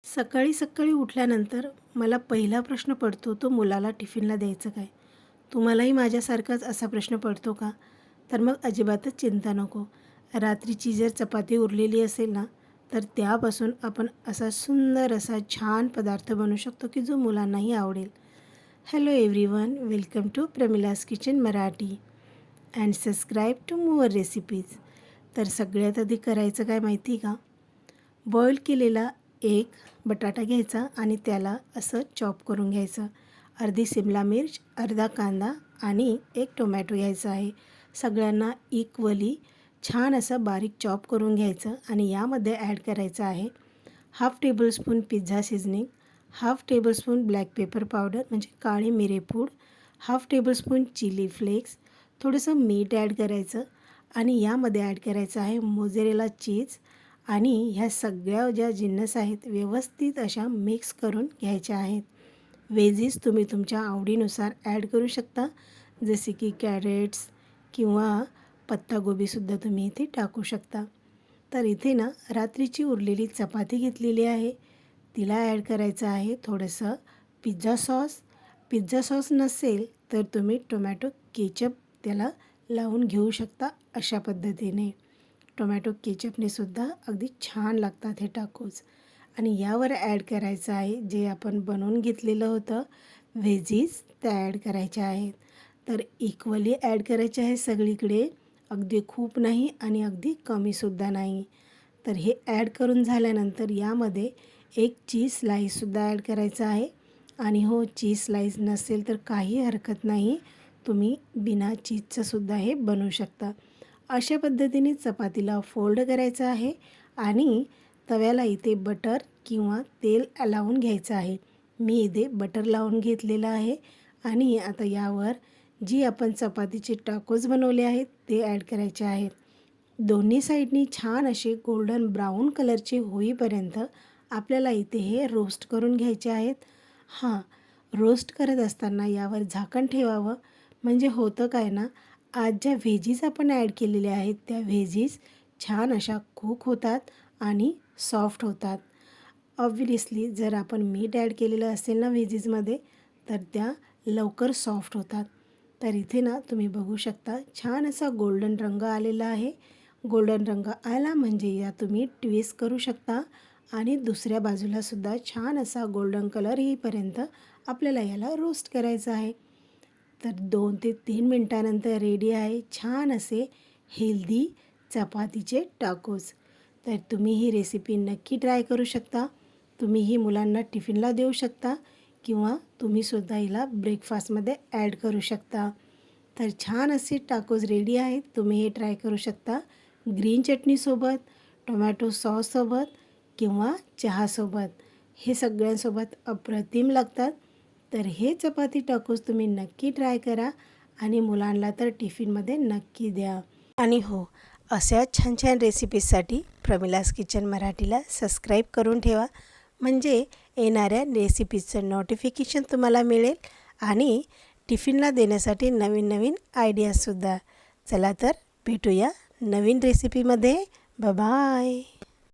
सकाळी सकाळी उठल्यानंतर मला पहिला प्रश्न पडतो तो मुलाला टिफिनला द्यायचं काय? तुम्हालाही माझ्यासारखाच असा प्रश्न पडतो का? तर मग अजिबातच चिंता नको. रात्रीची जर चपाती उरलेली असेल ना, तर त्यापासून आपण असा सुंदर असा छान पदार्थ बनवू शकतो की जो मुलांनाही आवडेल. Hello everyone, welcome to Pramila's kitchen Marathi and subscribe to more recipes. तर सगळ्यात आधी करायचं काय माहिती का? बॉईल केलेला एक बटाटा घ्यायचा आणि त्याला असं चॉप करून घ्यायचं. अर्धी शिमला मिर्च, अर्धा कांदा आणि एक टोमॅटो घ्यायचा आहे. सगळ्यांना इक्वली छान असं बारीक चॉप करून घ्यायचं आणि यामध्ये ॲड करायचं आहे half tablespoon pizza seasoning, half tablespoon black pepper powder म्हणजे काळी मिरेपूड, हाफ टेबलस्पून चिली फ्लेक्स, थोडंसं मीठ ॲड करायचं आणि यामध्ये ॲड करायचं आहे मोझरेला चीज आणि ह्या सगळ्या ज्या जिन्नस आहेत व्यवस्थित अशा मिक्स करून घ्यायच्या आहेत. व्हेजीस तुम्ही तुमच्या आवडीनुसार ॲड करू शकता, जसे की कॅरेट्स किंवा पत्तागोबीसुद्धा तुम्ही इथे टाकू शकता. तर इथे ना रात्रीची उरलेली चपाती घेतलेली आहे, तिला ॲड करायचं आहे थोडंसं पिझ्झा सॉस. पिझ्झा सॉस नसेल तर तुम्ही टोमॅटो केचप त्याला लावून घेऊ शकता. अशा पद्धतीने टोमॅटो केचपने सुद्धा अगदी छान लागतात हे टाकूच. आणि यावर ॲड करायचं आहे जे आपण बनवून घेतलेलं होतं व्हेजीस, त्या ॲड करायच्या आहेत. तर इक्वली ॲड करायचे आहे सगळीकडे, अगदी खूप नाही आणि अगदी कमीसुद्धा नाही. तर हे ॲड करून झाल्यानंतर यामध्ये एक चीज स्लाईससुद्धा ॲड करायचं आहे. आणि हो, चीज स्लाईस नसेल तर काही हरकत नाही, तुम्ही बिना चीजचंसुद्धा हे बनवू शकता. अशा पद्धतीने चपातीला फोल्ड करायचं आहे आणि तव्याला इथे बटर किंवा तेल लावून घ्यायचं आहे. मी इथे बटर लावून घेतलेलं आहे आणि आता यावर जी आपण चपातीचे टाकोज बनवले आहेत ते ॲड करायचे आहेत. दोन्ही साईडनी छान असे गोल्डन ब्राऊन कलरचे होईपर्यंत आपल्याला इथे हे रोस्ट करून घ्यायचे आहेत. हां, रोस्ट करत असताना यावर झाकण ठेवावं, म्हणजे होतं काय ना, आज ज्या व्हेजीज आपण ॲड केलेल्या आहेत त्या व्हेजीज छान अशा कुक होतात आणि सॉफ्ट होतात. ऑब्व्हियसली जर आपण मीठ ॲड केलेलं असेल ना व्हेजीजमध्ये तर त्या लवकर सॉफ्ट होतात. तर इथे ना तुम्ही बघू शकता छान असा गोल्डन रंग आलेला आहे. गोल्डन रंग आला म्हणजे या तुम्ही ट्विस्ट करू शकता आणि दुसऱ्या बाजूलासुद्धा छान असा गोल्डन कलर येईपर्यंत आपल्याला याला रोस्ट करायचं आहे. तर 2 ते 3 मिनटानंतर रेडी आहे छान असे हेल्दी चपातीचे टाकोज. तर तुम्ही ही रेसिपी नक्की ट्राय करू शकता. तुम्ही ही मुलांना टिफिनला देऊ शकता किंवा तुम्हीसुद्धा हिला ब्रेकफास्टमध्ये ॲड करू शकता. तर छान असे टाकोज रेडी आहेत. तुम्ही हे ट्राय करू शकता ग्रीन चटणीसोबत, टोमॅटो सॉससोबत किंवा चहासोबत. हे सगळ्यांसोबत अप्रतिम लागतात. तर हे चपाती टाकोज तुम्ही नक्की ट्राय करा आणि मुलांना तर टिफिनमध्ये नक्की द्या. आणि हो, अशा छान छान रेसिपीजसाठी प्रमिलास किचन मराठीला सबस्क्राईब करून ठेवा, म्हणजे येणाऱ्या रेसिपीजचं नोटिफिकेशन तुम्हाला मिळेल आणि टिफिनला देण्यासाठी नवीन नवीन आयडियाजसुद्धा. चला तर भेटूया नवीन रेसिपीमध्ये. बाय.